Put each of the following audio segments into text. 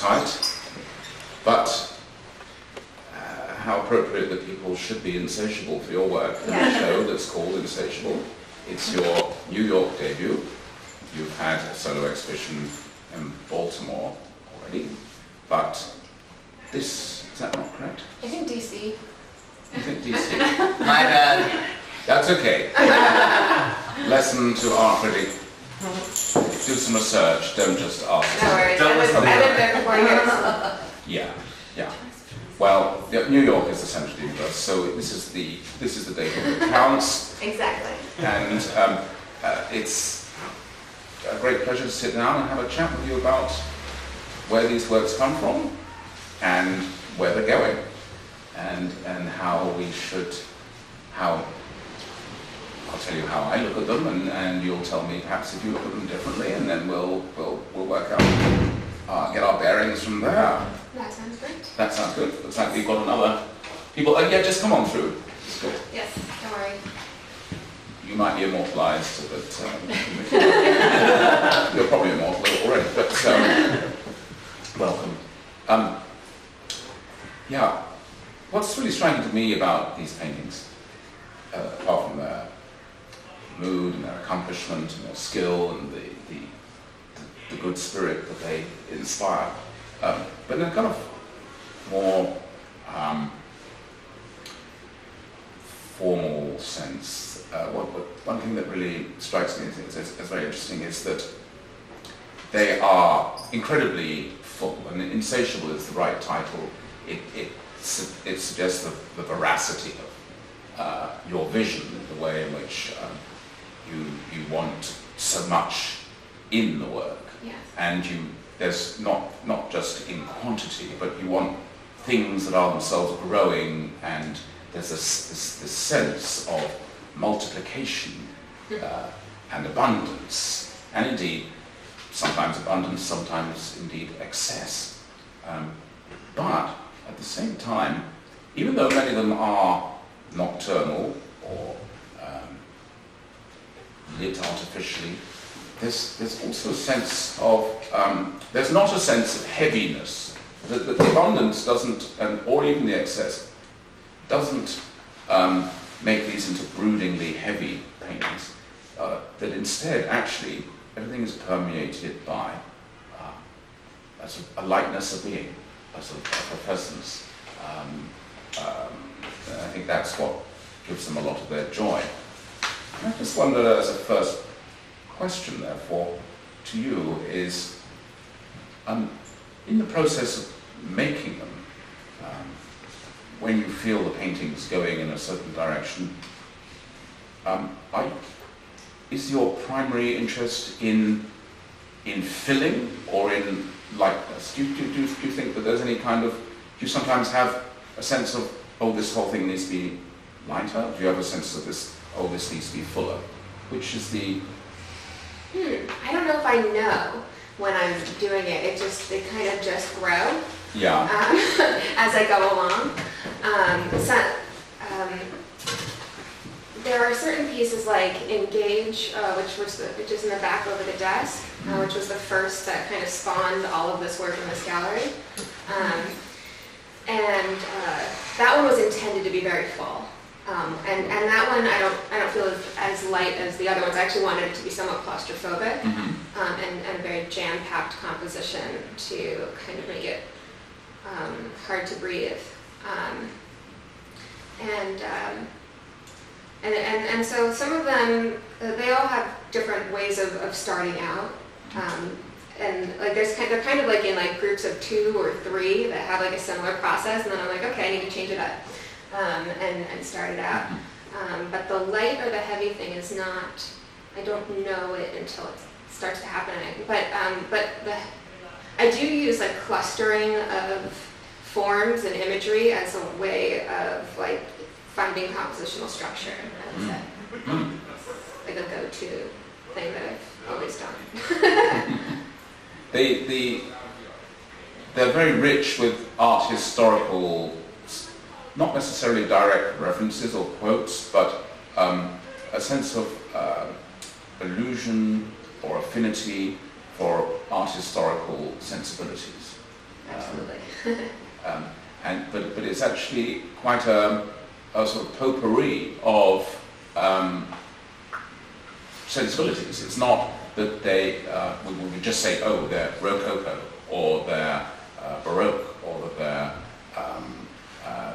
appetite, but how appropriate that people should be insatiable for your work in a show that's called Insatiable. It's your New York debut. You've had a solo exhibition in Baltimore already, but this, is that not correct? I think DC. You think DC? My bad. That's okay. Lesson to our critic. Do some research, don't just ask. No worries, I lived there for 4 years. Yeah, yeah. Well, New York is the centre of the universe, so this is the data that counts. Exactly. And it's a great pleasure to sit down and have a chat with you about where these works come from and where they're going, and how we should, I'll tell you how I look at them, and you'll tell me perhaps if you look at them differently, and then we'll work out, get our bearings from there. That sounds great. That sounds good. Looks like we've got another people. Oh yeah, just come on through. It's good. Yes, don't worry. You might be immortalized, but you're probably immortal already. But welcome. Yeah, what's really striking to me about these paintings, apart from their mood and their accomplishment and their skill and the good spirit that they inspire, but in a kind of more formal sense, one thing that really strikes me as very interesting is that they are incredibly full, and Insatiable is the right title. It suggests the veracity of your vision, the way in which you want so much in the work, Yes. and there's not just in quantity, but you want things that are themselves growing, and there's this sense of multiplication and abundance, and indeed sometimes abundance, sometimes indeed excess. But at the same time, even though many of them are nocturnal or lit artificially, there's also a sense of, there's not a sense of heaviness. The abundance doesn't, or even the excess, doesn't make these into broodingly heavy paintings. That instead, actually, everything is permeated by a lightness of being, a presence. I think that's what gives them a lot of their joy. And I just wonder, as a first question, therefore, to you is, in the process of making them, when you feel the painting's going in a certain direction, is your primary interest in filling or in lightness? Do you think that there's any kind of, do you sometimes have a sense of, oh, this whole thing needs to be lighter? Do you have a sense of this, oh, this needs to be fuller? Which is the... I don't know if I know when I'm doing it. They kind of just grow. Yeah. As I go along. There are certain pieces like Engage, which is in the back over the desk, which was the first that kind of spawned all of this work in this gallery. And that one was intended to be very full. And that one I don't feel as light as the other ones. I actually wanted it to be somewhat claustrophobic, and a very jam-packed composition to kind of make it hard to breathe. And so some of them, they all have different ways of starting out. And like they're kind of like in like groups of 2 or 3 that have like a similar process, and then I'm like, okay, I need to change it up. And start it out. But the light or the heavy thing is not, I don't know it until it starts to happen. But I do use like clustering of forms and imagery as a way of like finding compositional structure. I would say. Like a go-to thing that I've always done. They're very rich with art historical, not necessarily direct references or quotes, but a sense of allusion or affinity for art historical sensibilities. But it's actually quite a sort of potpourri of sensibilities. It's not that they we just say, oh, they're Rococo, or they're Baroque, or that they're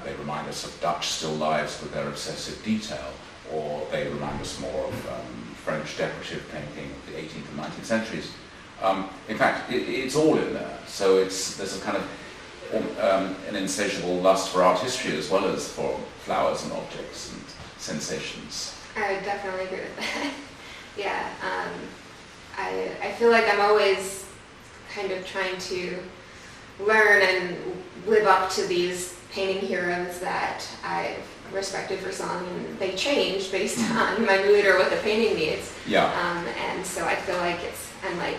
they remind us of Dutch still lives with their obsessive detail, or they remind us more of French decorative painting of the 18th and 19th centuries. In fact, it's all in there. So there's a kind of an insatiable lust for art history as well as for flowers and objects and sensations. I would definitely agree with that. Yeah, I feel like I'm always kind of trying to learn and live up to these painting heroes that I've respected for so long, and they change based on my mood or what the painting needs. Yeah. And so I feel like I'm like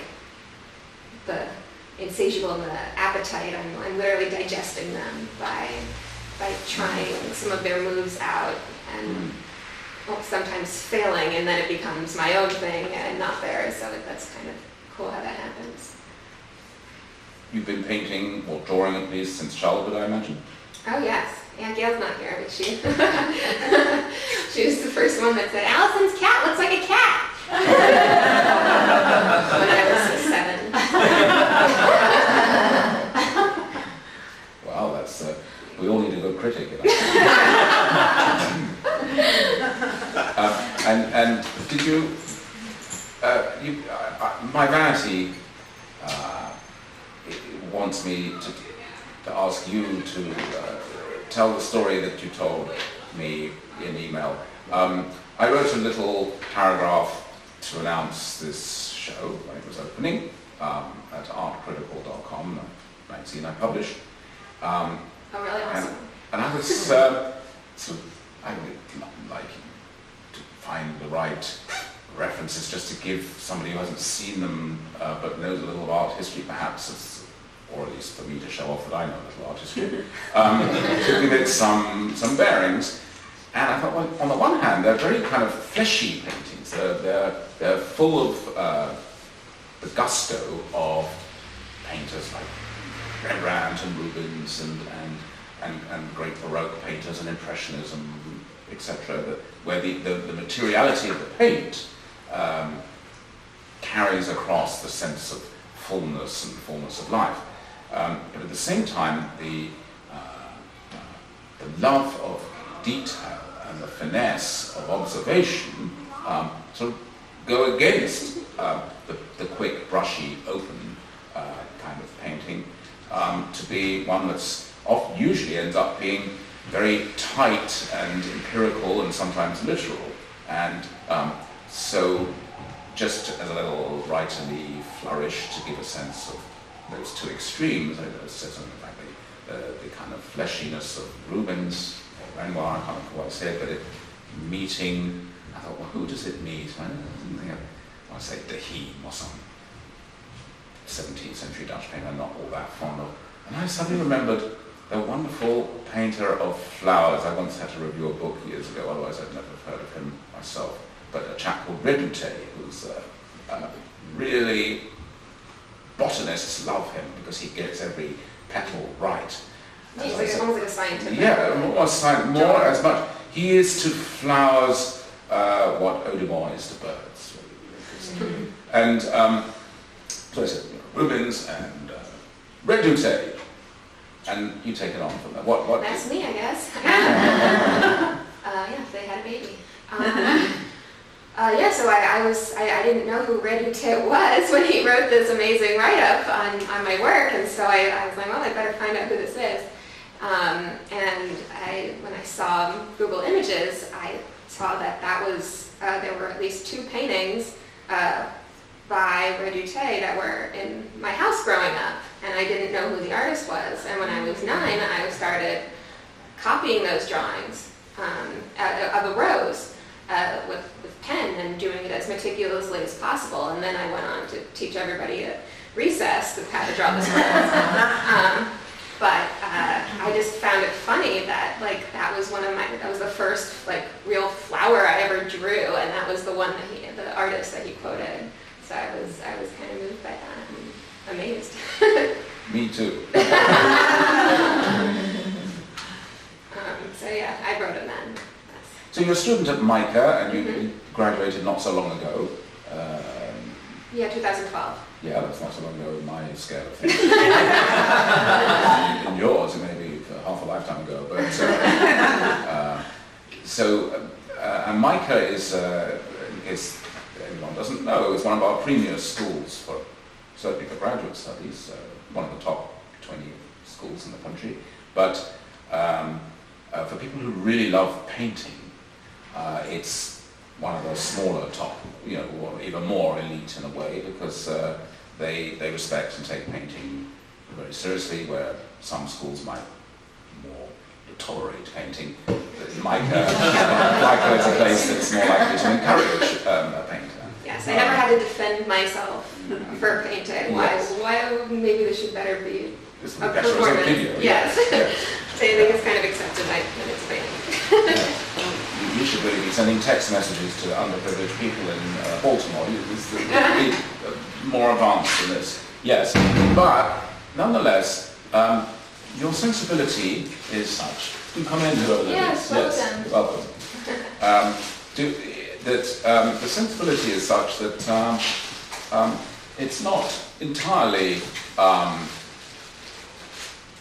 the insatiable and the appetite. I'm literally digesting them by trying some of their moves out and sometimes failing, and then it becomes my own thing and not theirs. So that's kind of cool how that happens. You've been painting or drawing at least since childhood, I imagine? Oh yes. Yeah, Gail's not here, but she was the first one that said, "Allison's cat looks like a cat." When I was 7. Well, that's we all need a good critic. And did you? My vanity wants me to ask you to tell the story that you told me in email. I wrote a little paragraph to announce this show when it was opening at artcritical.com, the magazine I publish. Oh, really awesome. And I was sort of, I would like to find the right references just to give somebody who hasn't seen them but knows a little of art history perhaps, or at least for me to show off that I know a little art history, to give it some bearings. And I thought, well, on the one hand, they're very kind of fleshy paintings. They're full of the gusto of painters like Rembrandt and Rubens and great Baroque painters and Impressionism, etc., where the materiality of the paint carries across the sense of fullness and fullness of life. But at the same time, the love of detail and the finesse of observation sort of go against the quick, brushy, open kind of painting to be one that's usually ends up being very tight and empirical and sometimes literal. And so just as a little writerly flourish to give a sense of those two extremes, I said something about the kind of fleshiness of Rubens or Renoir, I can't remember what I said, but meeting, I thought, well, who does it meet? I didn't think I say Deheen or some 17th century Dutch painter I'm not all that fond of. And I suddenly remembered the wonderful painter of flowers. I once had to review a book years ago, otherwise I'd never have heard of him myself, but a chap called Redoute, who's really, botanists love him because he gets every petal right. He's almost like a scientific. Yeah, more as much. He is to flowers what Audubon is to birds. Really. And so I said, Rubens and Redoute. And you take it on from there. What That's me, I guess. Yeah, they had a baby. So I didn't know who Redoute was when he wrote this amazing write-up on my work, and so I was like, well, I better find out who this is. And when I saw Google Images, I saw that was there were at least 2 paintings by Redoute that were in my house growing up, and I didn't know who the artist was. And when I was 9, I started copying those drawings of a rose with pen and doing it as meticulously as possible. And then I went on to teach everybody at recess how to draw this rose. But I just found it funny that that was the first real flower I ever drew, and that was the one that the artist that he quoted. So I was kind of moved by that and amazed. Me too. So you're a student at MICA, and you graduated not so long ago. Yeah, 2012. Yeah, that's not so long ago in my scale of things. In yours, it may be half a lifetime ago. But and MICA is anyone doesn't know, is one of our premier schools for certainly for graduate studies, one of the top 20 schools in the country. But for people who really love painting, it's one of those smaller top, or even more elite in a way, because they respect and take painting very seriously, where some schools might more tolerate painting. MICA is a place that's more likely to encourage a painter. Yes, I never had to defend myself for painting. Yes. Why maybe this should better be This a would be better as a performance. video. Yes. Yes. So I think it's kind of accepted when it's painting. You should really be sending text messages to underprivileged people in Baltimore. This would be more advanced than this. Yes, but nonetheless, your sensibility is such. You come in, whoever that Yes, is. welcome. Welcome. The sensibility is such that it's not entirely.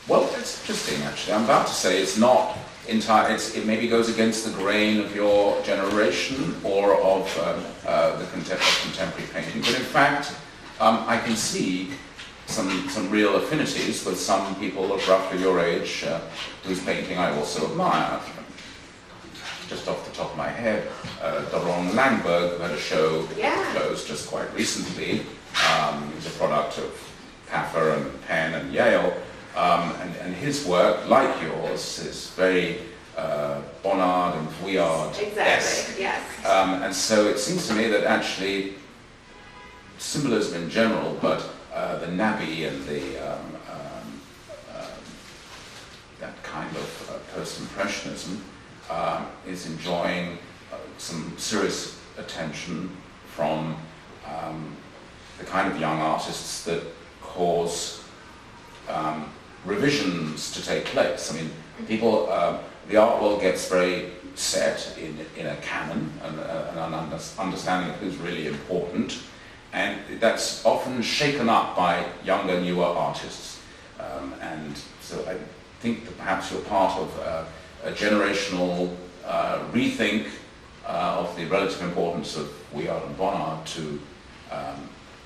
Well, it's interesting actually. I'm about to say it's not entire. It maybe goes against the grain of your generation or of the contemporary painting, but in fact, I can see some real affinities with some people of roughly your age whose painting I also admire. Just off the top of my head, Doron Langberg, who had a show closed just quite recently. He's a product of PAFA and Penn and Yale. And his work, like yours, is very Bonnard and Vuillard-esque. Exactly, yes. And so it seems to me that actually symbolism in general, but the nabby and that kind of post-impressionism is enjoying some serious attention from the kind of young artists that cause revisions to take place. I mean, people, the art world gets very set in a canon and an understanding of who's really important, and that's often shaken up by younger, newer artists. And so I think that perhaps you're part of a generational rethink of the relative importance of Vuillard and Bonnard to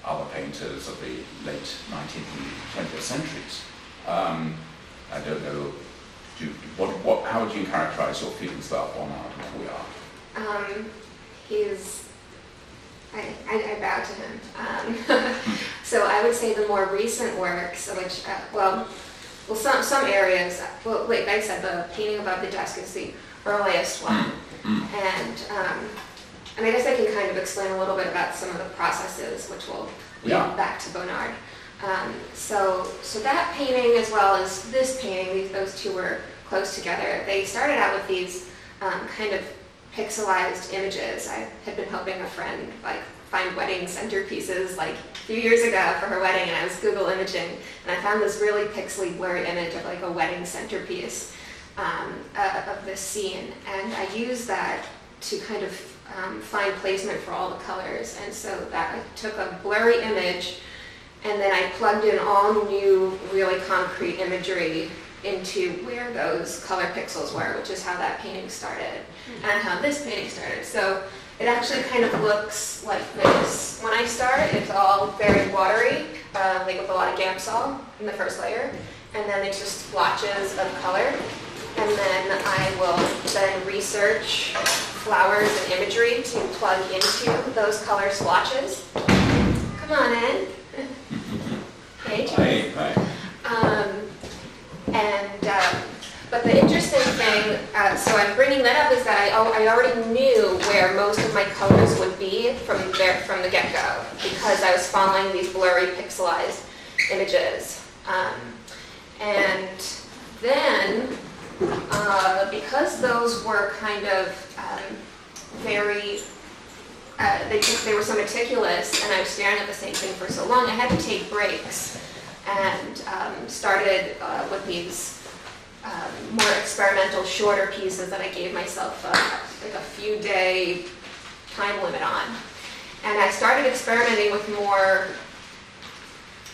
other painters of the late 19th and 20th centuries. I don't know, how would you characterize your feelings about Bonnard and Vuillard? I bow to him. So I would say the more recent works, which, some areas, like I said, the painting above the desk is the earliest one. And I guess I can kind of explain a little bit about some of the processes, which will lead back to Bonnard. So that painting, as well as this painting, those two were close together. They started out with these kind of pixelized images. I had been helping a friend find wedding centerpieces a few years ago for her wedding, and I was Google imaging, and I found this really pixely blurry image of a wedding centerpiece of this scene, and I used that to kind of find placement for all the colors. And so that I took a blurry image, and then I plugged in all new, really concrete imagery into where those color pixels were, which is how that painting started, and how this painting started. So it actually kind of looks like this. When I start, it's all very watery, with a lot of Gamsol in the first layer, and then it's just splotches of color. And then I will then research flowers and imagery to plug into those color splotches. Come on in. Hey, Joyce. But the interesting thing, so I'm bringing that up, is that I already knew where most of my colors would be from the get-go, because I was following these blurry pixelized images. And then, because those were kind of very, they were so meticulous, and I was staring at the same thing for so long, I had to take breaks, and started with these more experimental, shorter pieces that I gave myself like a few day time limit on. And I started experimenting with more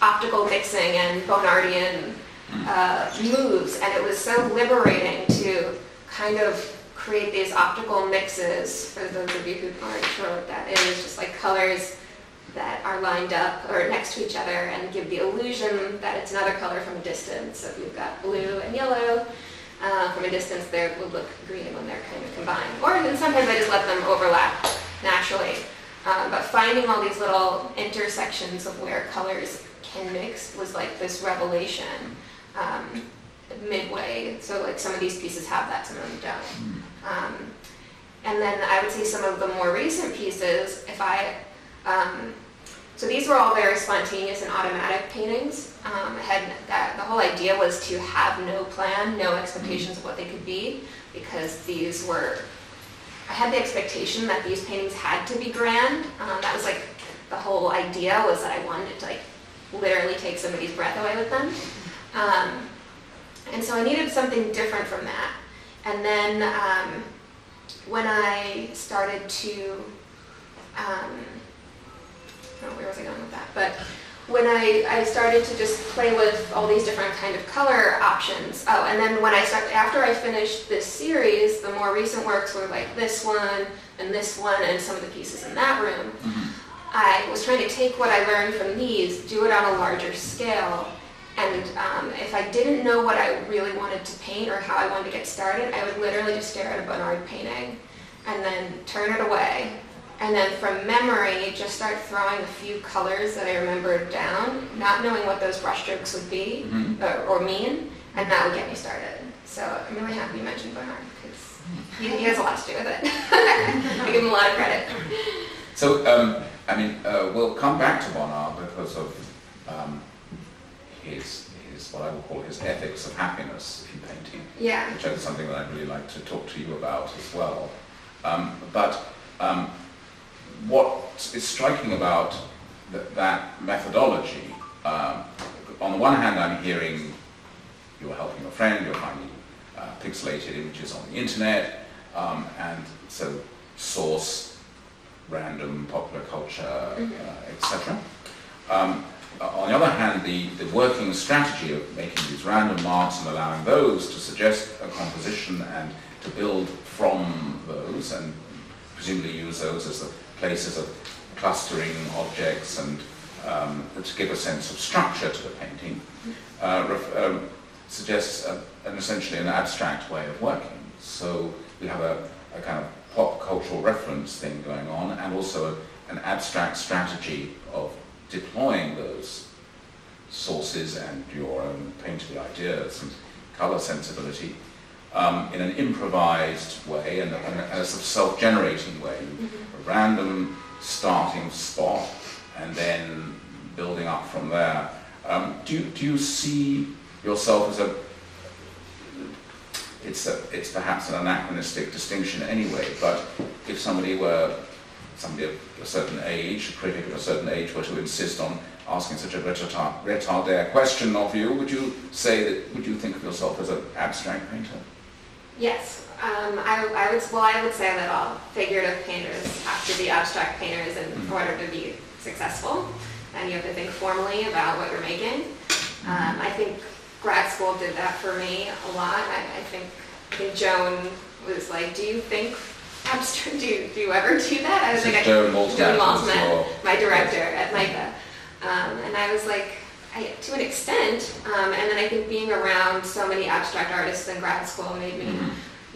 optical mixing and Bonardian moves, and it was so liberating to kind of create these optical mixes. For those of you who aren't sure what that is, just like colors that are lined up or next to each other and give the illusion that it's another color from a distance. So if you've got blue and yellow, from a distance they will look green when they're kind of combined. Or then sometimes I just let them overlap naturally. But finding all these little intersections of where colors can mix was like this revelation midway. So like some of these pieces have that, some of them don't. And then I would say some of the more recent pieces, so these were all very spontaneous and automatic paintings. The whole idea was to have no plan, no expectations of what they could be, because I had the expectation that these paintings had to be grand. That was like the whole idea, was that I wanted it to like literally take somebody's breath away with them. And so I needed something different from that. And then when I started to, where was I going with that? But when I started to just play with all these different kind of color options. Oh, and then after I finished this series, the more recent works were like this one, and some of the pieces in that room. I was trying to take what I learned from these, do it on a larger scale, and if I didn't know what I really wanted to paint or how I wanted to get started, I would literally just stare at a Bonnard painting and then turn it away. And then from memory, just start throwing a few colors that I remembered down, not knowing what those brushstrokes would be or mean, and that would get me started. So I'm really happy you mentioned Bonnard, because he has a lot to do with it. I give him a lot of credit. So, we'll come back to Bonnard because of his what I would call his ethics of happiness in painting, which is something that I'd really like to talk to you about as well. What is striking about that methodology, on the one hand I'm hearing you're helping a friend, you're finding pixelated images on the internet, and so source random popular culture, etc. On the other hand, the working strategy of making these random marks and allowing those to suggest a composition and to build from those, and presumably use those as the places of clustering objects and to give a sense of structure to the painting, suggests essentially an abstract way of working. So we have a kind of pop cultural reference thing going on, and also an abstract strategy of deploying those sources and your own painterly ideas and color sensibility in an improvised way and a sort of self-generating way. A random starting spot and then building up from there. Do you see yourself as it's perhaps an anachronistic distinction anyway, but if somebody of a certain age, a critic of a certain age, were to insist on asking such a retarded question of you, would you think of yourself as an abstract painter? Yes, I would say that all figurative painters have to be abstract painters in order to be successful, and you have to think formally about what you're making. I think grad school did that for me a lot. I think Joan was like, "Do you think abstract? Do you ever do that?" I was like, Joan Maltzman, my director at MICA, and I was like, to an extent, and then I think being around so many abstract artists in grad school made me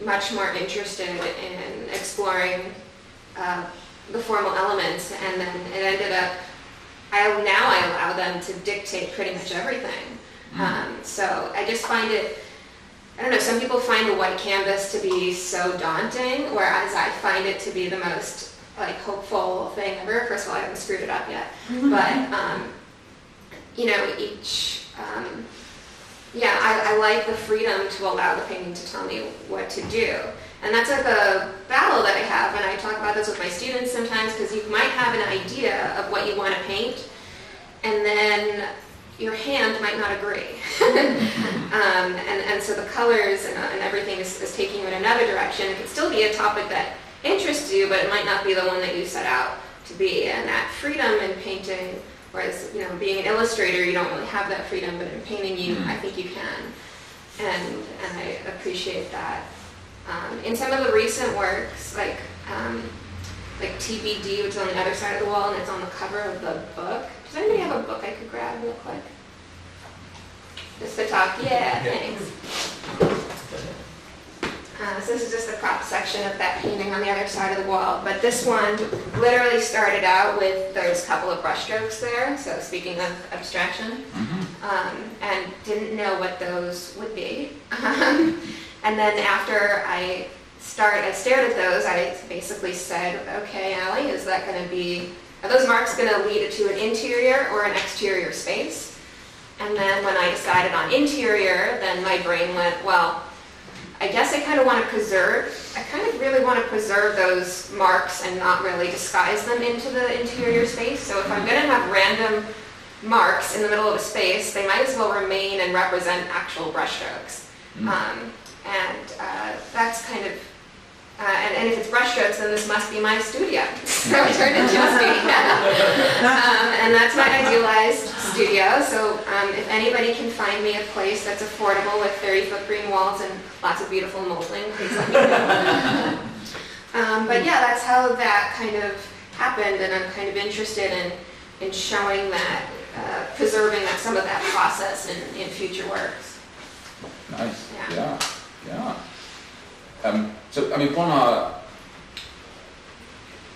much more interested in exploring the formal elements, and then it ended up, I allow them to dictate pretty much everything. So I just find it, I don't know, some people find the white canvas to be so daunting, whereas I find it to be the most hopeful thing ever. First of all, I haven't screwed it up yet, but I like the freedom to allow the painting to tell me what to do. And that's like a battle that I have, and I talk about this with my students sometimes, because you might have an idea of what you want to paint, and then your hand might not agree. And so the colors and everything is taking you in another direction. It could still be a topic that interests you, but it might not be the one that you set out to be. And that freedom in painting, whereas, you know, being an illustrator, you don't really have that freedom, but in painting, I think you can. And I appreciate that. In some of the recent works, like TBD, which is on the other side of the wall, and it's on the cover of the book. Does anybody have a book I could grab real quick? Just to talk? Yeah, thanks. So this is just the prop section of that painting on the other side of the wall. But this one literally started out with, there's a couple of brushstrokes there, so speaking of abstraction, and didn't know what those would be. And then after I stared at those, I basically said, okay, Allie, is that going to be, are those marks going to lead to an interior or an exterior space? And then when I decided on interior, then my brain went, well, I guess I kind of really want to preserve those marks and not really disguise them into the interior space. So if I'm going to have random marks in the middle of a space, they might as well remain and represent actual brushstrokes. That's kind of, and if it's brushstrokes, then this must be my studio. So I turned it into a studio. And that's my idealized studio. So if anybody can find me a place that's affordable with 30-foot green walls and lots of beautiful molding, please let me know. But yeah, that's how that kind of happened, and I'm kind of interested in showing that, preserving some of that process in future works. Nice. Yeah. So, I mean, Bonnard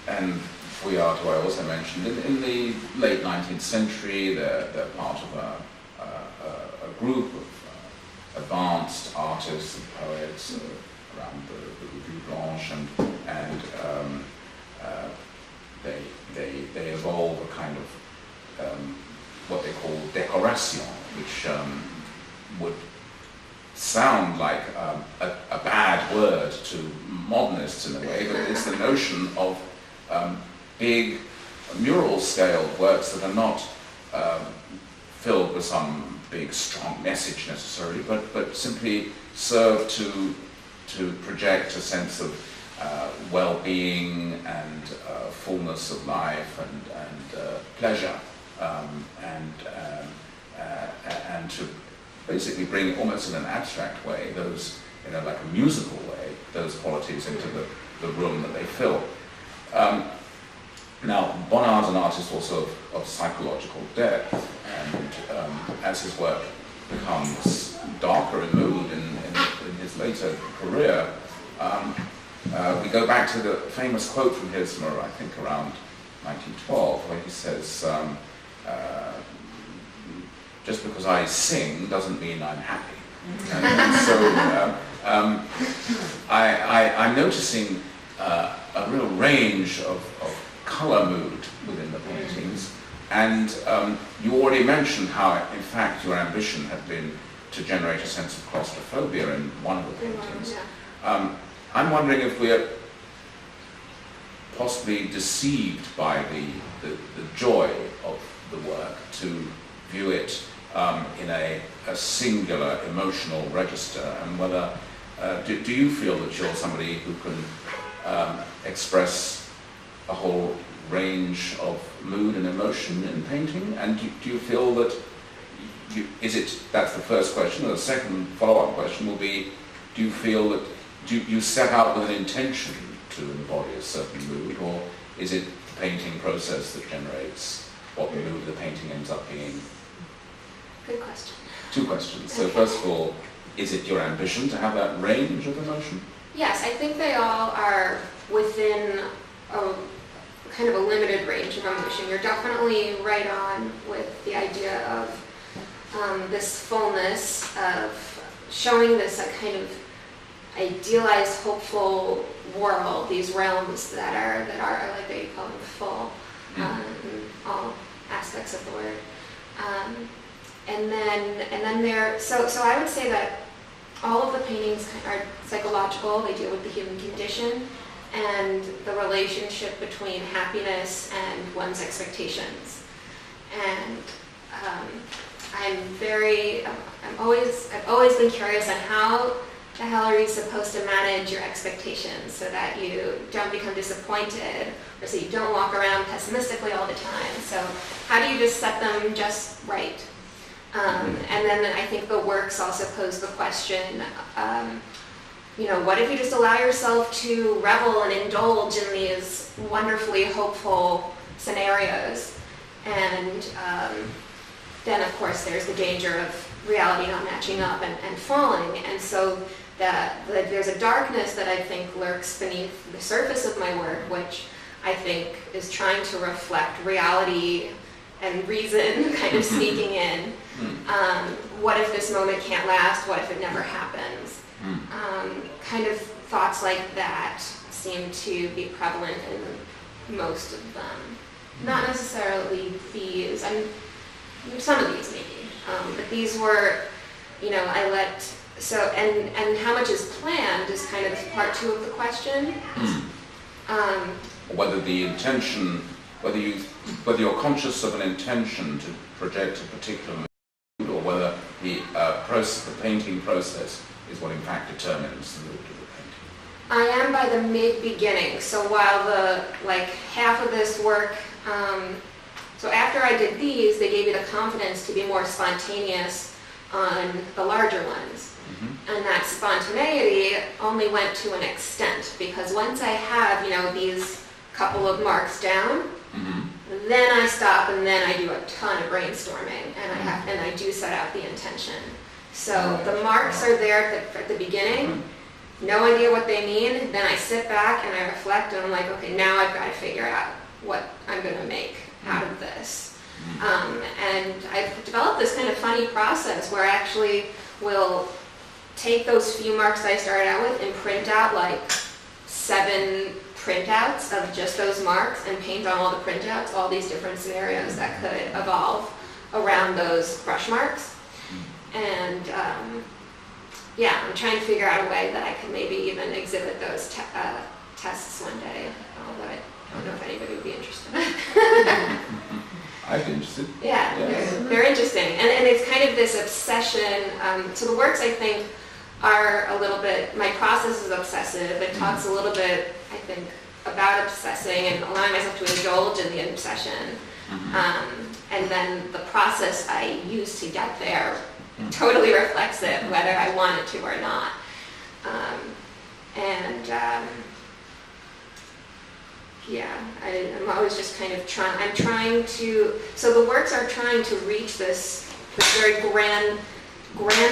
and Vuillard, who I also mentioned, in the late 19th century, they're part of a group of advanced artists and poets around the Revue Blanche, and they evolve a kind of what they call décoration, which would sound like a bad word to modernists in a way, but it's the notion of big mural-scale works that are not filled with some big, strong message necessarily, but simply serve to project a sense of well-being and fullness of life and pleasure, and to basically bring almost in an abstract way those, like a musical way, those qualities into the room that they fill. Now, Bonnard's an artist also of psychological depth, and as his work becomes darker in mood in his later career, we go back to the famous quote from his from, I think, around 1912, where he says, just because I sing doesn't mean I'm happy. And so I'm noticing a real range of color mood within the paintings, and you already mentioned how, in fact, your ambition had been to generate a sense of claustrophobia in one of the paintings. I'm wondering if we're possibly deceived by the joy of the work to view it in a singular emotional register, and whether do you feel that you're somebody who can express a whole range of mood and emotion in painting, and do you feel that that's the first question. The second follow-up question will be, do you feel that you set out with an intention to embody a certain mood, or is it the painting process that generates what the mood of the painting ends up being? Good question. Two questions. So first of all, is it your ambition to have that range of emotion? Yes, I think they all are within a kind of a limited range of emotion. You're definitely right on with the idea of this fullness, of showing this a kind of idealized, hopeful world, these realms that are like they call them full, in all aspects of the word. And then there, so I would say that all of the paintings are psychological. They deal with the human condition and the relationship between happiness and one's expectations. And I've always been curious on how the Hillary is supposed to manage your expectations so that you don't become disappointed, or so you don't walk around pessimistically all the time. So how do you just set them just right? And then I think the works also pose the question, what if you just allow yourself to revel and indulge in these wonderfully hopeful scenarios? And then, of course, there's the danger of reality not matching up and falling. And so there's a darkness that I think lurks beneath the surface of my work, which I think is trying to reflect reality and reason kind of sneaking in. What if this moment can't last? What if it never happens? Kind of thoughts like that seem to be prevalent in most of them. Not necessarily these, some of these maybe, but these were, and how much is planned is kind of part two of the question. Whether the intention, whether you're conscious of an intention to project a particular mood, or whether the painting process is what in fact determines the mood of the painting. I am by the mid-beginning, so while the half of this work, so after I did these, they gave me the confidence to be more spontaneous on the larger ones. And that spontaneity only went to an extent, because once I have, these couple of marks down, then I stop and then I do a ton of brainstorming, and I do set out the intention. So the marks are there at the beginning, no idea what they mean, then I sit back and I reflect and I'm like, okay, now I've got to figure out what I'm going to make out of this. And I've developed this kind of funny process where I actually will take those few marks I started out with and print out 7 printouts of just those marks and paint on all the printouts, all these different scenarios that could evolve around those brush marks. And I'm trying to figure out a way that I could maybe even exhibit those tests one day, although I don't know if anybody would be interested. I'd be interested. Yeah, they're interesting. And it's kind of this obsession. So the works, I think, are a little bit, my process is obsessive. It talks a little bit, I think, about obsessing and allowing myself to indulge in the obsession. And then the process I use to get there totally reflects it, whether I want it to or not. I'm always just kind of trying to, so the works are trying to reach this very grand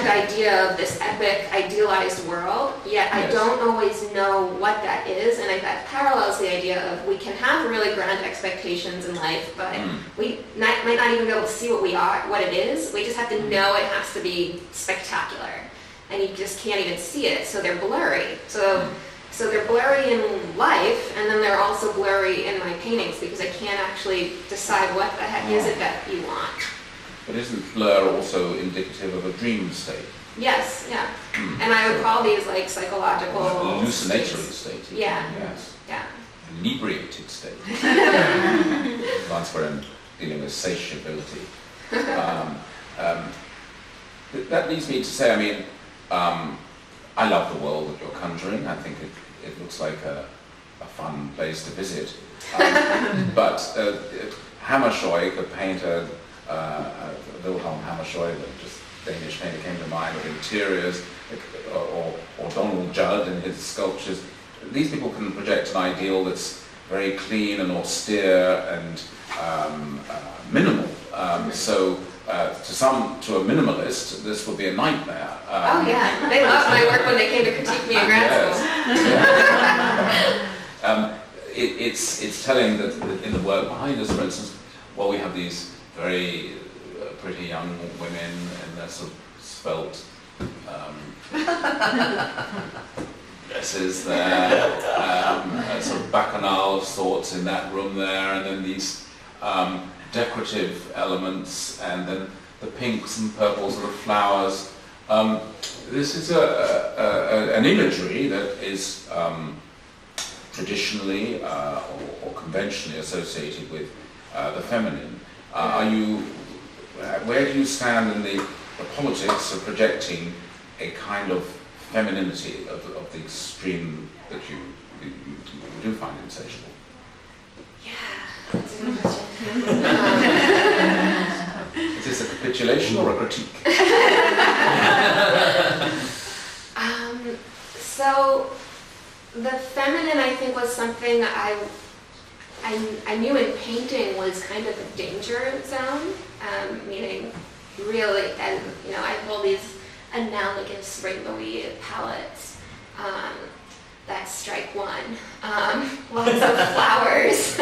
idea of this epic, idealized world, yet I don't always know what that is, and that parallels the idea of we can have really grand expectations in life, but we might not even be able to see what it is. We just have to know it has to be spectacular, and you just can't even see it, so they're blurry. So they're blurry in life, and then they're also blurry in my paintings, because I can't actually decide what the heck is it that you want. But isn't blur also indicative of a dream state? Yes, yeah. And I would call these psychological hallucinatory state. Yeah. Yes. Yeah. Inebriated state. Once we're dealing with satiability. That leads me to say, I love the world that you're conjuring. I think it looks like a fun place to visit. But Hammershøi, a painter, Wilhelm Hammershøi, the just Danish painter came to mind, with interiors, or Donald Judd in his sculptures. These people can project an ideal that's very clean and austere and minimal. To a minimalist, this would be a nightmare. They loved my work when they came to critique me in grad school. It's telling that in the work behind us, for instance, we have these very pretty young women in their sort of svelte dresses there, sort of bacchanal of sorts in that room there, and then these decorative elements, and then the pinks and purples of the flowers. This is an imagery that is traditionally or conventionally associated with the feminine. Where do you stand in the politics of projecting a kind of femininity of the extreme that you do find insatiable? Yeah, that's a good question. Is this a capitulation or a critique? So the feminine, I think, was something I knew in painting was kind of a danger zone, meaning really, and I hold these analogous rainbowy palettes that strike one, lots of flowers,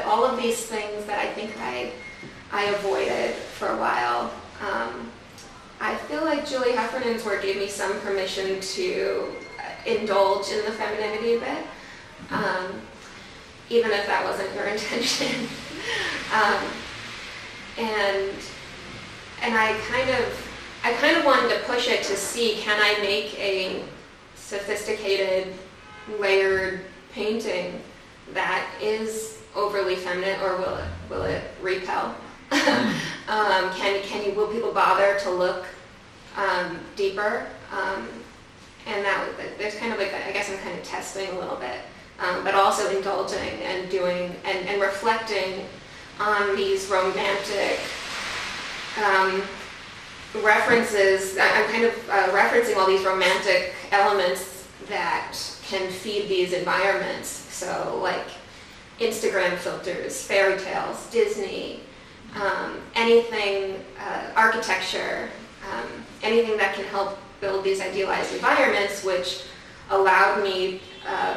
all of these things that I think I avoided for a while. I feel like Julie Heffernan's work gave me some permission to indulge in the femininity a bit, even if that wasn't her intention. And I kind of wanted to push it to see, can I make a sophisticated, layered painting that is overly feminine, or will it repel? Will people bother to look deeper? And there's kind of like, I guess I'm kind of testing a little bit, but also indulging and doing and reflecting on these romantic references. I'm kind of referencing all these romantic elements that can feed these environments. So like Instagram filters, fairy tales, Disney, anything, architecture, anything that can help build these idealized environments, which allowed me,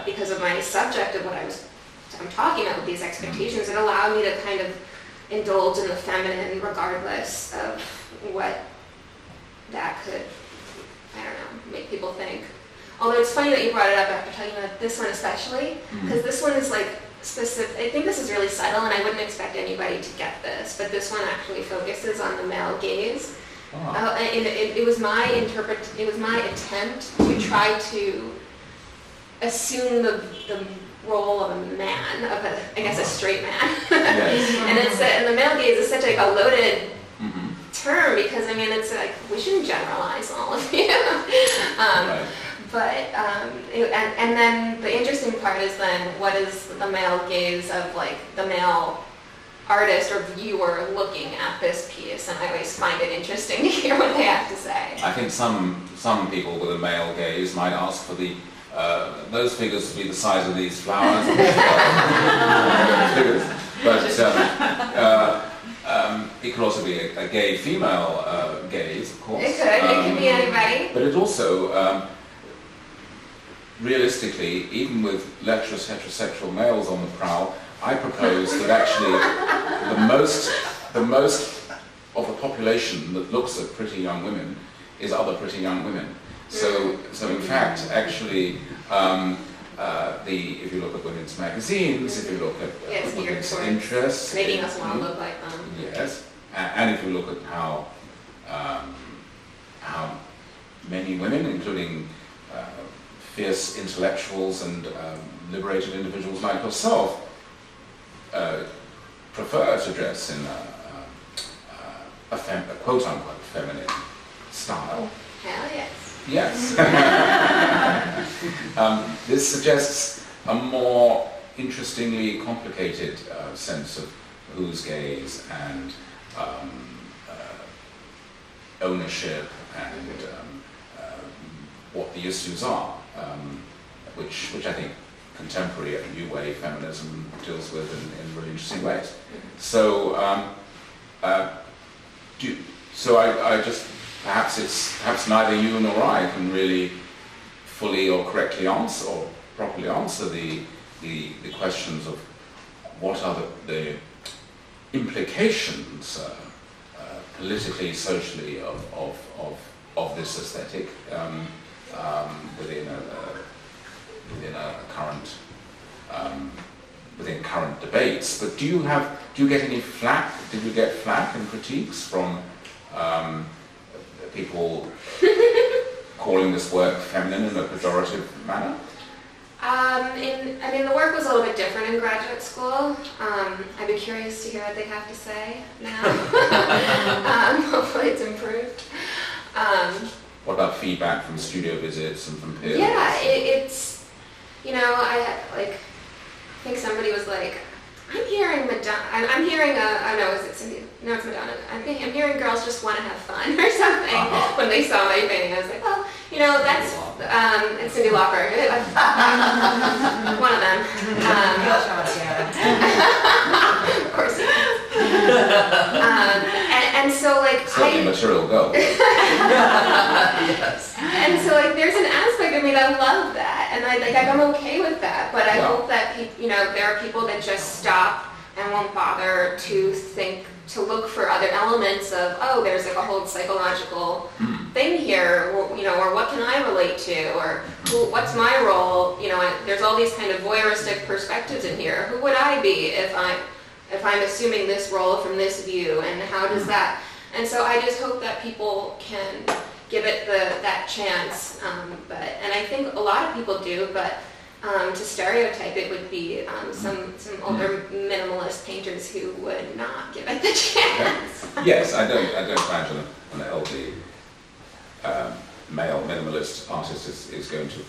because of my subject of what I'm talking about with these expectations, it allowed me to kind of indulge in the feminine regardless of what that could, make people think. Although it's funny that you brought it up after talking about this one especially, because this one is like specific. I think this is really subtle, and I wouldn't expect anybody to get this, but this one actually focuses on the male gaze. And it was my attempt to try to assume the role of a man, a straight man. Yes. and the male gaze is such a loaded term, because it's like, we shouldn't generalize all of you. Right. But and then the interesting part is then, what is the male gaze of like the male artist or viewer looking at this piece? And I always find it interesting to hear what they have to say. I think some people with a male gaze might ask for those figures to be the size of these flowers. But it could also be a gay female gaze, of course. It could. It could be anybody. But it also, realistically, even with lecherous heterosexual males on the prowl, I propose that actually the most of the population that looks at pretty young women is other pretty young women. So in fact, actually, if you look at women's magazines, if you look at women's interests, making us want to look like them. Yes, and if you look at how many women, including fierce intellectuals and liberated individuals like yourself, prefer to dress in a quote-unquote feminine style. Hell yes. Yes. This suggests a more interestingly complicated sense of whose gaze and ownership and what the issues are, which I think contemporary and new wave feminism deals with in really interesting ways. So, I just perhaps neither you nor I can really fully or correctly answer or properly answer the questions of what are the implications politically, socially of this aesthetic within current debates. But do you get any flack? Did you get flack and critiques from people calling this work feminine in a pejorative manner? The work was a little bit different in graduate school. I'd be curious to hear what they have to say now. Hopefully it's improved. feedback from studio visits and from peers? Yeah, it's, I think somebody was like, I'm hearing Madonna, I'm hearing was it Cindy? No, it's Madonna. I'm hearing girls just want to have fun or something when they saw my painting. I was like, well, that's, it's Cindy Lauper. One of them. Of course. And so like, certainly material go. Yes. And so like, there's an aspect of me that love that, and I'm okay with that. But I hope that there are people that just stop and won't bother to look for other elements of, there's like a whole psychological thing here, or what can I relate to, or what's my role? There's all these kind of voyeuristic perspectives in here. Who would I be if I'm assuming this role from this view, and how does that? And so I just hope that people can give it that chance. And I think a lot of people do, but to stereotype it would be some older minimalist painters who would not give it the chance. Yes, I don't imagine an elderly male minimalist artist is going to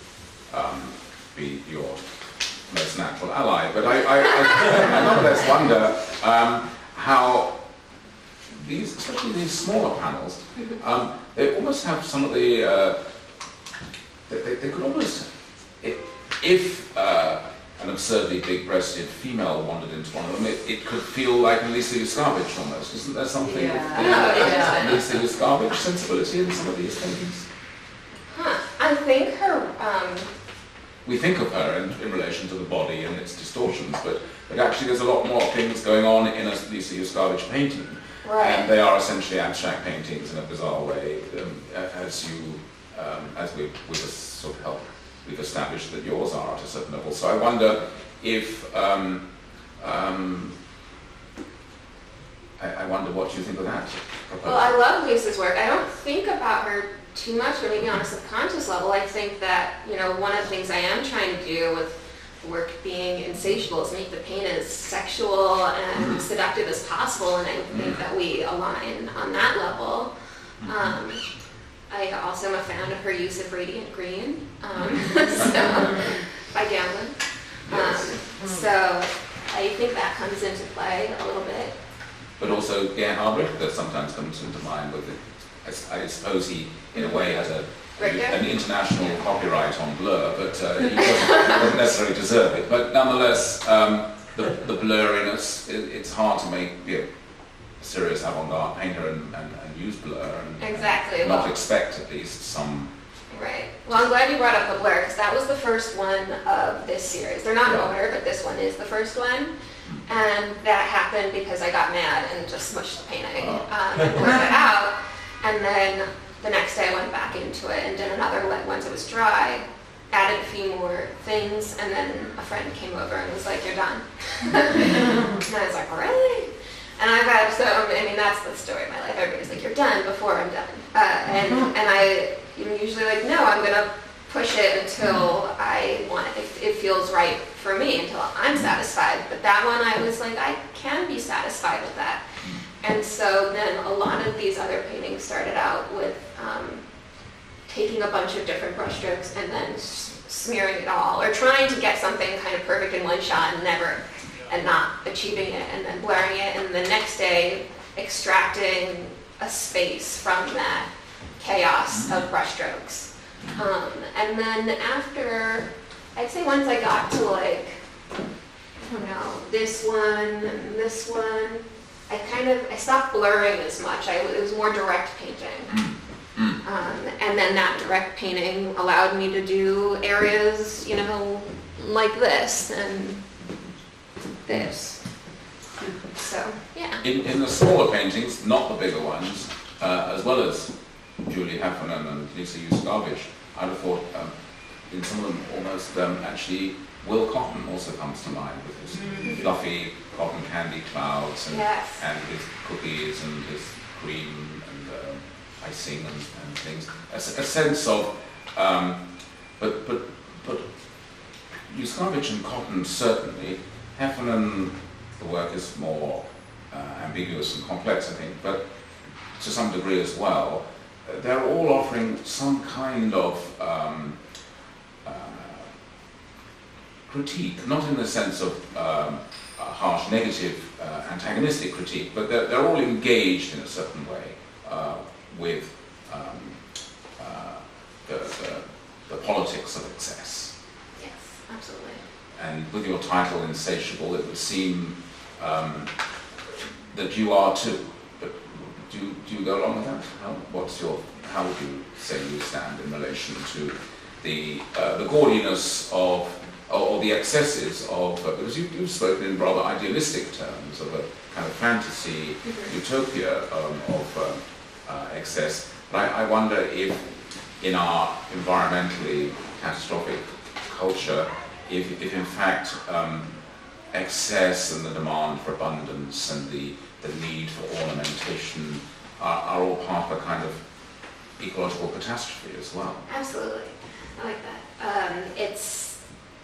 be your most natural ally. But I nonetheless wonder how these, especially these smaller panels, they almost have some of the. They could almost, if an absurdly big-breasted female wandered into one of them, it could feel like an Lisa Yuskavich almost. Isn't there something of Lisa Yuskavich sensibility in some of these paintings? I think her. We think of her in relation to the body and its distortions, but actually there's a lot more things going on in a Lisa Yuskavich painting. Right. And they are essentially abstract paintings in a bizarre way, as we've established that yours are at a certain level. So I wonder if I wonder what you think of that proposal. Well, I love Lisa's work. I don't think about her too much, or maybe on a subconscious level. I think that one of the things I am trying to do with the work being insatiable is make the paint as sexual and seductive as possible, and I think that we align on that level. I also am a fan of her use of radiant green, by Gamblin. So I think that comes into play a little bit. But also Gerhard Richter sometimes comes into mind with it. I suppose he, in a way, has an international copyright on blur, but he doesn't necessarily deserve it. But nonetheless, the blurriness, it's hard to make a serious avant-garde painter and use blur and exactly. not expect at least some. Right. Well, I'm glad you brought up the blur, because that was the first one of this series. They're not in order, but this one is the first one. And that happened because I got mad and just smushed the painting and blurred it out. And then the next day I went back into it and did another once it was dry, added a few more things, and then a friend came over and was like, "You're done." And I was like, "Really?" And that's the story of my life. Everybody's like, "You're done before I'm done." And I usually like, no, I'm gonna push it until I want it. It feels right for me, until I'm satisfied. But that one, I was like, I can be satisfied with that. And so then a lot of these other paintings started out with taking a bunch of different brushstrokes and then smearing it all, or trying to get something kind of perfect in one shot and not achieving it, and then blurring it, and the next day extracting a space from that chaos of brushstrokes. And then after, I'd say once I got to like, I don't know, this one and this one, I stopped blurring as much. It was more direct painting. And then that direct painting allowed me to do areas, like this and this. So, yeah. In the smaller paintings, not the bigger ones, as well as Julie Heffernan and Lisa Yuskavich, I'd have thought in some of them almost actually Will Cotton also comes to mind with his fluffy cotton candy clouds and his cookies and his cream and icing and things. A sense of, but Yuskavich and Cotton certainly. Heffernan, the work is more ambiguous and complex, I think, but to some degree as well. they're all offering some kind of critique, not in the sense of a harsh, negative, antagonistic critique, but they're all engaged in a certain way with the politics of excess. Yes, absolutely. And with your title, Insatiable, it would seem that you are too. But do you go along with that? How would you say you stand in relation to the gaudiness of, or the excesses of, because you've spoken in rather idealistic terms of a kind of fantasy utopia of excess. But I wonder if in our environmentally catastrophic culture, if in fact excess and the demand for abundance and the need for ornamentation are all part of a kind of ecological catastrophe as well. Absolutely, I like that.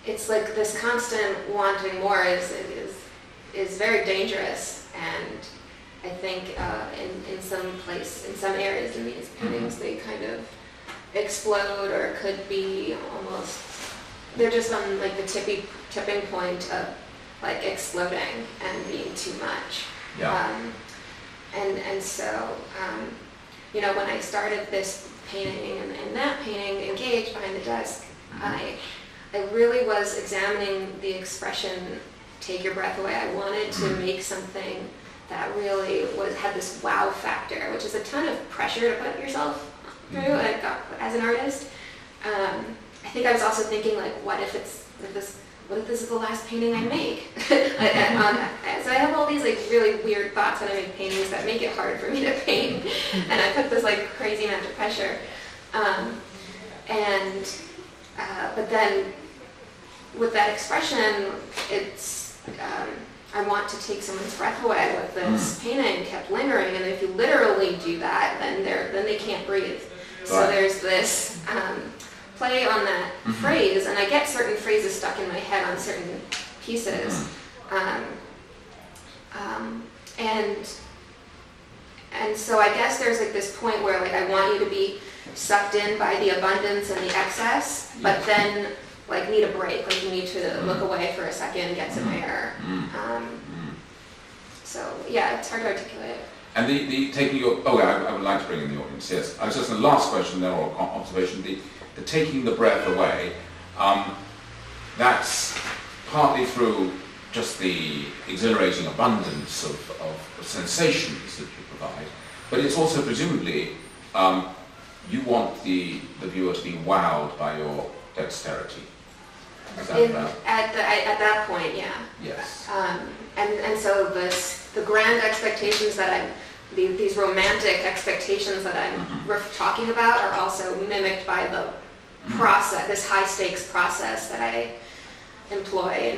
It's like this constant wanting more is very dangerous, and I think in some areas in these paintings they kind of explode, or could be almost, they're just on like the tipping point of like exploding and being too much. Yeah. And so when I started this painting and that painting, Engaged, behind the desk, I really was examining the expression "take your breath away." I wanted to make something that really had this wow factor, which is a ton of pressure to put yourself through as an artist. I think I was also thinking, like, what if this is the last painting I make? So I have all these like really weird thoughts when I make paintings that make it hard for me to paint, and I put this like crazy amount of pressure. But then with that expression, it's I want to take someone's breath away with this painting. Kept lingering, and if you literally do that, then they can't breathe. So there's this play on that phrase, and I get certain phrases stuck in my head on certain pieces, and so I guess there's like this point where like I want you to be sucked in by the abundance and the excess, but then like need a break, like you need to look away for a second, get some air. So yeah, it's hard to articulate. And the taking your, I would like to bring in the audience, yes. I was just, the last question there, or observation, the taking the breath away, that's partly through just the exhilarating abundance of sensations that you provide, but it's also presumably, you want the viewer to be wowed by your dexterity. Is that right? At that point, yeah. Yes. And so the grand expectations that these romantic expectations that I'm talking about are also mimicked by the process, this high stakes process that I employ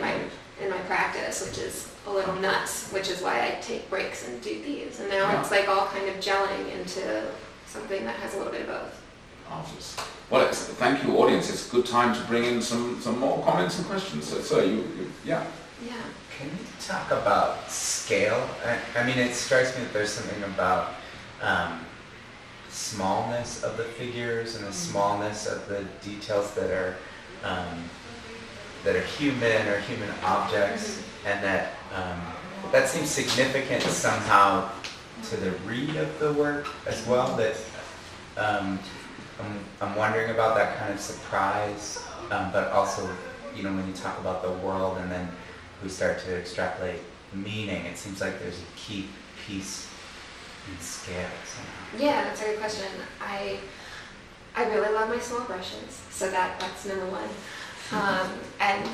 in my practice, which is a little nuts, which is why I take breaks and do these. And now it's like all kind of gelling into something that has a little bit of both. Marvelous. Well, thank you, audience. It's a good time to bring in some more comments and questions. So yeah. Yeah. Can you talk about scale? I mean, it strikes me that there's something about smallness of the figures and the smallness of the details that are human or human objects, and that seems significant somehow to the read of the work as well. That I'm wondering about that kind of surprise, but also, when you talk about the world and then we start to extrapolate meaning, it seems like there's a key piece in scale somehow. Yeah, that's a good question. I really love my small brushes, so that's number one. And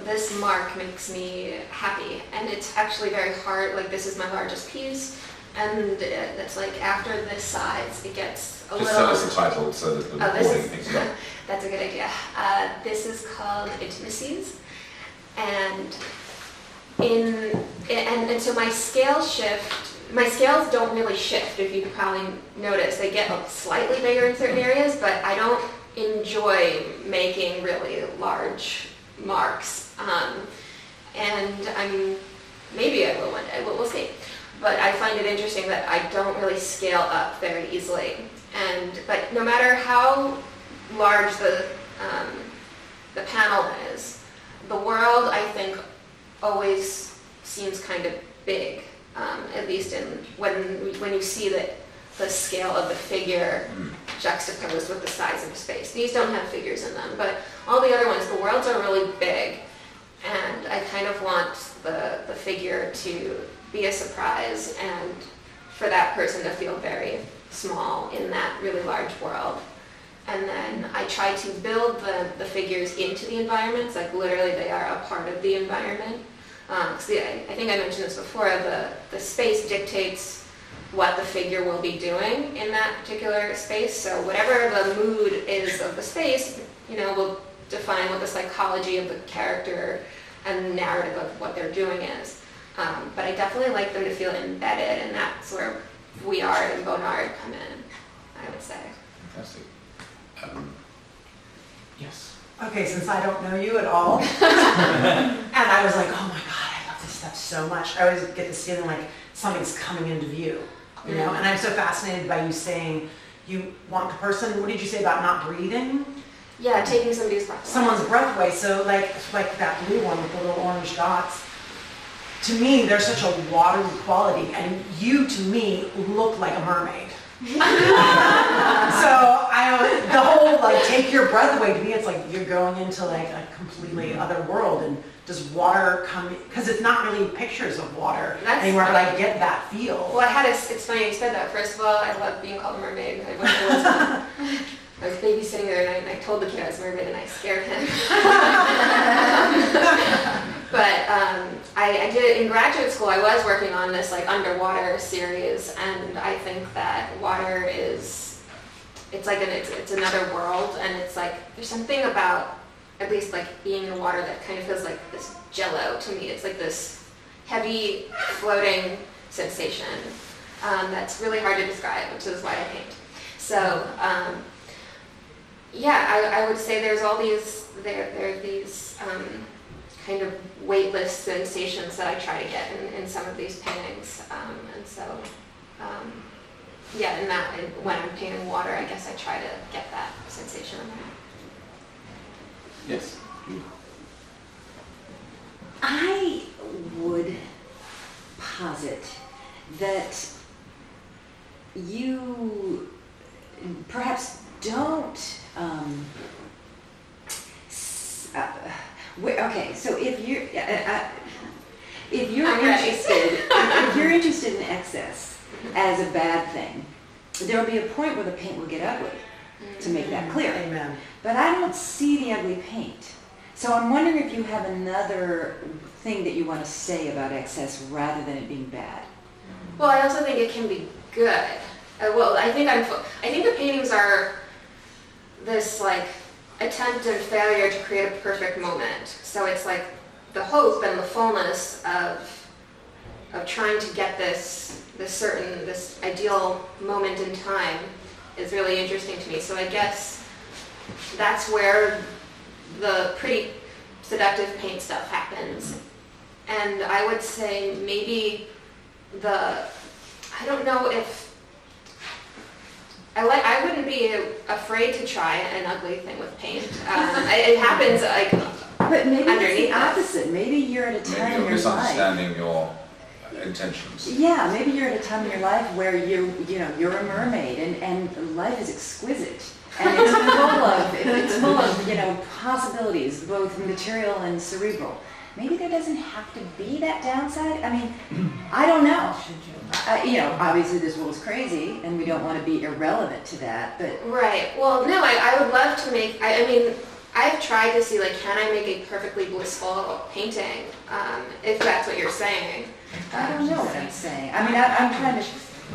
this mark makes me happy, and it's actually very hard. Like, this is my largest piece, and it's like after this size, it gets a little... Just tell us the title so that the recording picks it up. That's a good idea. This is called Intimacies, and so my scales don't really shift. If you could probably notice, they get slightly bigger in certain areas, but I don't enjoy making really large marks. And maybe I will one day, we'll see. But I find it interesting that I don't really scale up very easily. But no matter how large the panel is, the world, I think, always seems kind of big, at least when you see the scale of the figure juxtaposed with the size of the space. These don't have figures in them, but all the other ones, the worlds are really big, and I kind of want the figure to be a surprise and for that person to feel very small in that really large world. And then I try to build the figures into the environments, like literally they are a part of the environment. I think I mentioned this before, the space dictates what the figure will be doing in that particular space. So whatever the mood is of the space, will define what the psychology of the character and narrative of what they're doing is. But I definitely like them to feel embedded, and that's where We Are and Bonnard come in, I would say. Fantastic. Yes. Okay, since I don't know you at all, and I was like, oh my God, I love this stuff so much. I always get this feeling like something's coming into view, you know? And I'm so fascinated by you saying you want the person, what did you say about not breathing? Yeah, taking somebody's breath away. Someone's breath away. So like that blue one with the little orange dots, to me, there's such a watery quality, and you, to me, look like a mermaid. So the whole like take your breath away, to me it's like you're going into like a completely other world. And does water come, because it's not really pictures of water anymore, but I get that feel. Well, it's funny you said that. First of all, I love being called a mermaid. I was babysitting the other night and I told the kid I was a mermaid and I scared him. But I did it in graduate school. I was working on this like underwater series, and I think that water it's another world, and it's like there's something about at least like being in water that kind of feels like this jello to me. It's like this heavy floating sensation that's really hard to describe, which is why I paint. So I would say there's all these there are these kind of weightless sensations that I try to get in some of these paintings, and so when I'm painting water, I guess I try to get that sensation in there. Yes. I would posit that you perhaps don't. Okay, so if you're interested in excess as a bad thing, there will be a point where the paint will get ugly. To make that clear. Amen. But I don't see the ugly paint. So I'm wondering if you have another thing that you want to say about excess rather than it being bad. Well, I also think it can be good. I think the paintings are this like attempt and failure to create a perfect moment. So it's like the hope and the fullness of trying to get this ideal moment in time is really interesting to me. So I guess that's where the pretty seductive paint stuff happens. And I would say maybe I don't know if I wouldn't be afraid to try an ugly thing with paint. It happens like but maybe underneath it's the opposite. Maybe you're at a time Maybe in you're your life. misunderstanding your intentions. Yeah, maybe you're at a time in your life where you're a mermaid and life is exquisite and it's full of possibilities, both material and cerebral. Maybe there doesn't have to be that downside. I mean, I don't know. Obviously this world is crazy and we don't want to be irrelevant to that, but... Right. Well, no, I would love to make, I've tried to see, can I make a perfectly blissful painting, if that's what you're saying. I don't know what I'm saying. I'm trying to...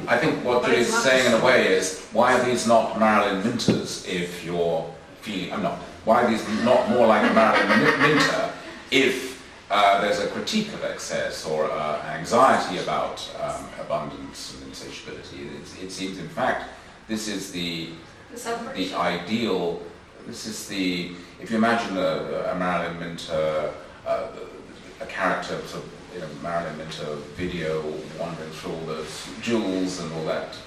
I think what Julie's saying in a way is, why are these not Marilyn Minters if you're feeling... why are these not more like a Marilyn Minter if there's a critique of excess or anxiety about abundance and insatiability? It seems, in fact, this is the ideal... This is if you imagine a Marilyn Minter, a character sort of in a Marilyn Minter video wandering through all those jewels and all that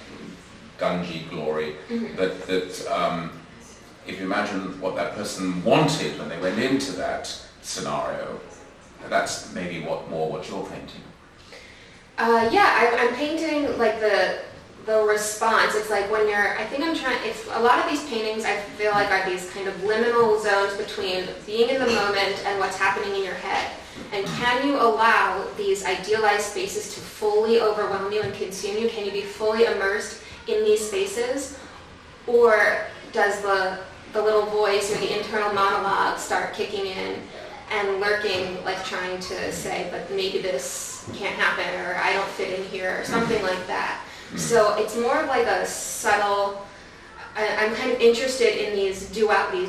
Gunji glory, that if you imagine what that person wanted when they went into that scenario, that's maybe what you're painting. I'm painting like the response. It's like when it's a lot of these paintings I feel like are these kind of liminal zones between being in the moment and what's happening in your head. And can you allow these idealized spaces to fully overwhelm you and consume you? Can you be fully immersed in these spaces? Or does the little voice or the internal monologue start kicking in and lurking, like trying to say, but maybe this can't happen, or I don't fit in here, or something like that. So it's more of like a subtle, I'm kind of interested in these duality,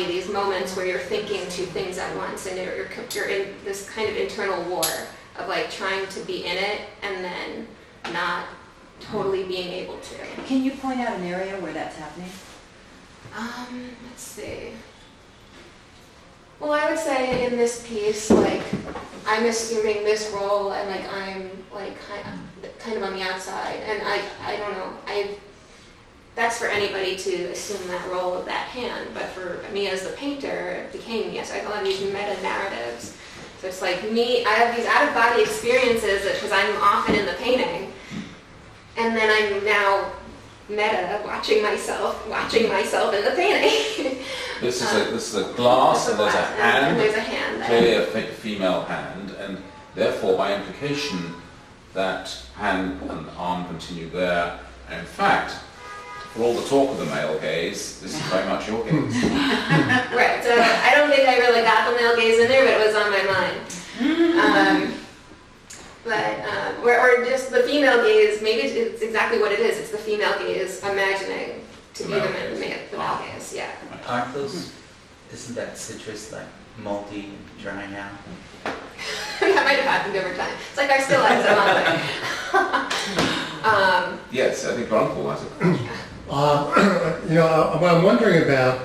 these moments where you're thinking two things at once, and you're in this kind of internal war of like trying to be in it and then not totally being able to. Can you point out an area where that's happening? Let's see. Well, I would say in this piece, like, I'm assuming this role, and like I'm like kind of on the outside, and I don't know, that's for anybody to assume that role of that hand, but for me as the painter, it became me. So I have a lot of these meta narratives. So it's like me, I have these out of body experiences because I'm often in the painting, and then I'm now meta watching myself in the painting. This is a glass, and there's a hand. And there's a hand there. Clearly a female hand, and therefore by implication that hand and arm continue there. And in fact, for all the talk of the male gaze, this is very much your gaze. Right, so I don't think I really got the male gaze in there, but it was on my mind. Or just the female gaze, maybe it's exactly what it is. It's the female gaze imagining to be the male gaze, yeah. Aren't those, isn't that citrus like moldy and drying out? That might have happened over time. It's like our still lives are on there. Yes, I think your uncle has it. What I'm wondering about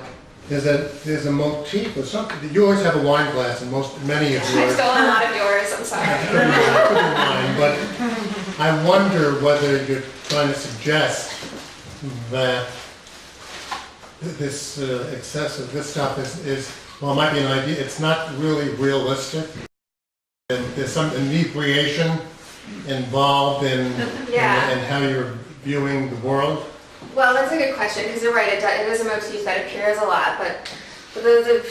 is that there's a motif or something. You always have a wine glass, and many of I've yours. stolen a lot of yours, I'm sorry. Wine, but I wonder whether you're trying to suggest that this excessive, this stuff is well, it might be an idea. It's not really realistic. And there's some inebriation involved in how you're viewing the world. Well, that's a good question, because you're right, it is a motif that appears a lot, but for those of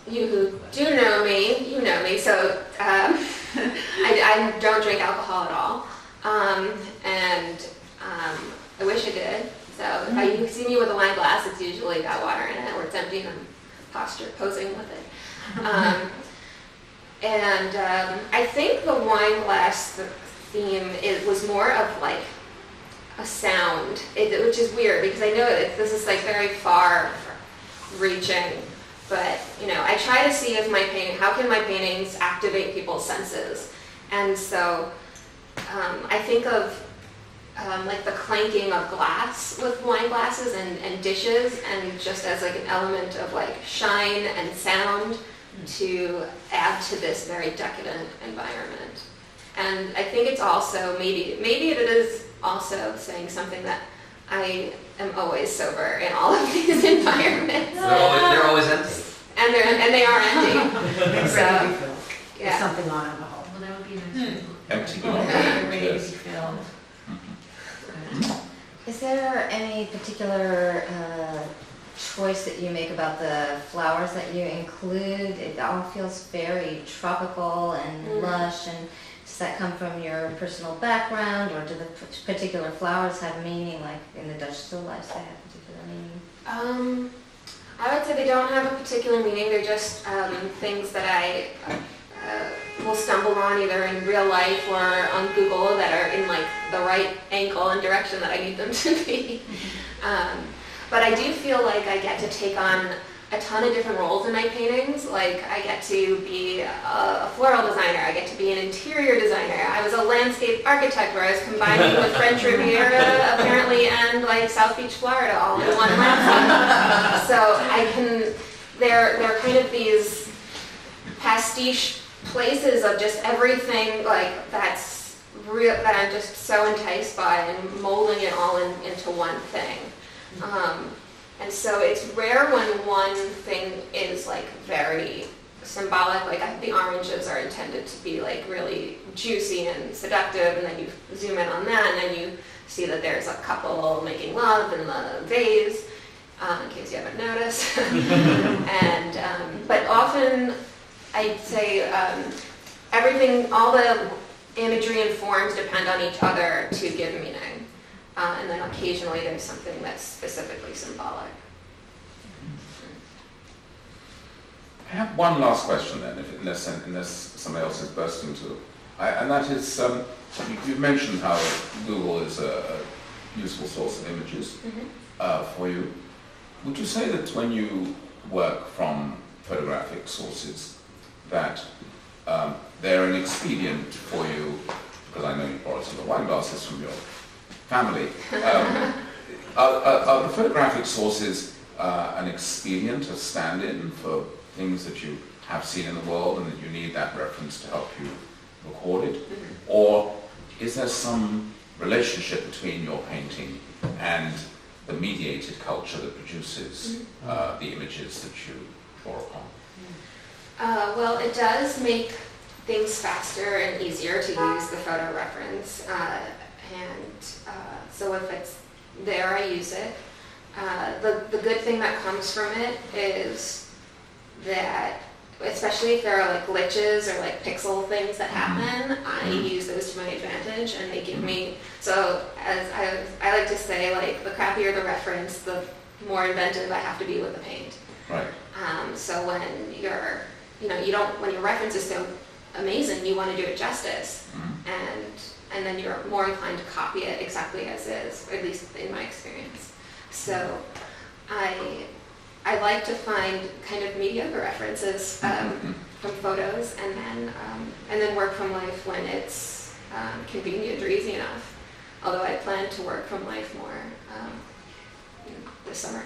you who do know me, you know me, so I don't drink alcohol at all, and I wish I did. So if you see me with a wine glass, it's usually got water in it, or it's empty and I'm posing with it. I think the wine glass theme was more of like a sound, which is weird because I know this is like very far reaching, but I try to see if how can my paintings activate people's senses, and so I think of like the clanking of glass with wine glasses and dishes, and just as like an element of like shine and sound to add to this very decadent environment. And I think it's also maybe it is also saying something that I am always sober in all of these environments. They're always empty. And they are empty. So, So, yeah. something on alcohol. Well, that would be nice. Empty. Ready to be Yes. filled. Is there any particular choice that you make about the flowers that you include? It all feels very tropical and lush, and does that come from your personal background, or do the particular flowers have meaning, like in the Dutch still lifes they have particular meaning? I would say they don't have a particular meaning. They're just things that I will stumble on either in real life or on Google that are in like the right angle and direction that I need them to be. But I do feel like I get to take on a ton of different roles in my paintings. Like I get to be a floral designer, I get to be an interior designer. I was a landscape architect where I was combining with French Riviera apparently and like South Beach, Florida all in one landscape. So they're kind of these pastiche places of just everything like that's that I'm just so enticed by and molding it all into one thing. And so it's rare when one thing is like very symbolic, like the oranges are intended to be like really juicy and seductive, and then you zoom in on that and then you see that there's a couple making love in the vase, in case you haven't noticed. And but often I'd say everything, all the imagery and forms depend on each other to give meaning. And then occasionally there's something that's specifically symbolic. I have one last question then, unless somebody else is bursting to, and that is, you've mentioned how Google is a useful source of images for you. Would you say that when you work from photographic sources, that they're an expedient for you, because I know you borrowed some of the wine glasses from your family, are the photographic sources an expedient, a stand-in for things that you have seen in the world and that you need that reference to help you record it? Or is there some relationship between your painting and the mediated culture that produces the images that you draw upon? Well, it does make things faster and easier to use the photo reference. So if it's there, I use it. The good thing that comes from it is that, especially if there are like glitches or like pixel things that happen, I use those to my advantage, and they give me, so as I like to say, like the crappier the reference, the more inventive I have to be with the paint. Right. So when you're, when your reference is so amazing, you want to do it justice, and then you're more inclined to copy it exactly as is, or at least in my experience. So I like to find kind of mediocre references from photos, and then work from life when it's convenient or easy enough. Although I plan to work from life more this summer.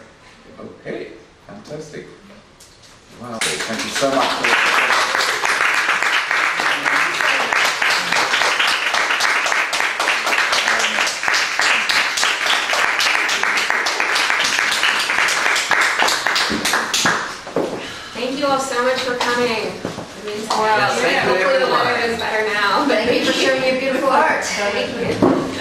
Okay, fantastic. Wow, thank you so much for Thank you all so much for coming. It means the world. Yes, thank you, Hopefully the everyone. weather is better now. But Thank you for showing your beautiful art. Thank you.